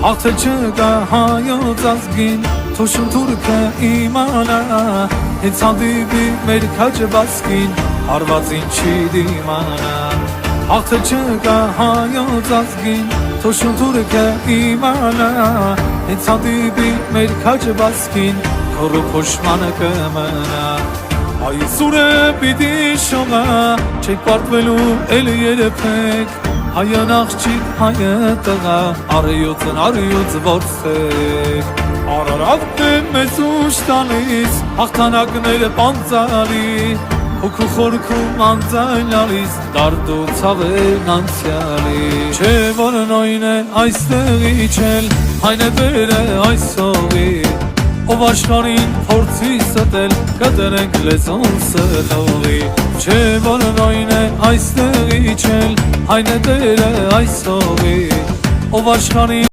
Աղթե չկա հայոց ազգին, թոշուն թուրքը իմանա, հենց հանդիպի մեր քաջը բասկին, հարվածին չի դիմանա։ Աղթե չկա հայոց ազգին, թոշուն թուրքը իմանա, հենց հանդիպի մեր քաջը բասկին, քորու փոշմանը կմնա։ Այսուր է պիտի շողա, չեք պարտվելու էլ երեփեք, Հայան աղջիկ, հայը տղա, արյուծ որսեք, Արարատն է մեզ ուշ տալիս, հաղթանակները պանծալի, հոգու խորքում անձայնալիս, դարդ ու ցավերն անցյալի, Չէ որ նույն է այստեղ իջել, այն է բերը այսօղի, Ով աշխարհին փորձի ստել, կտրենք լեզուն սրտողի, Չէ որ նույն է այստեղ իջել, այն է դերը այսօղի, Ով աշխարհին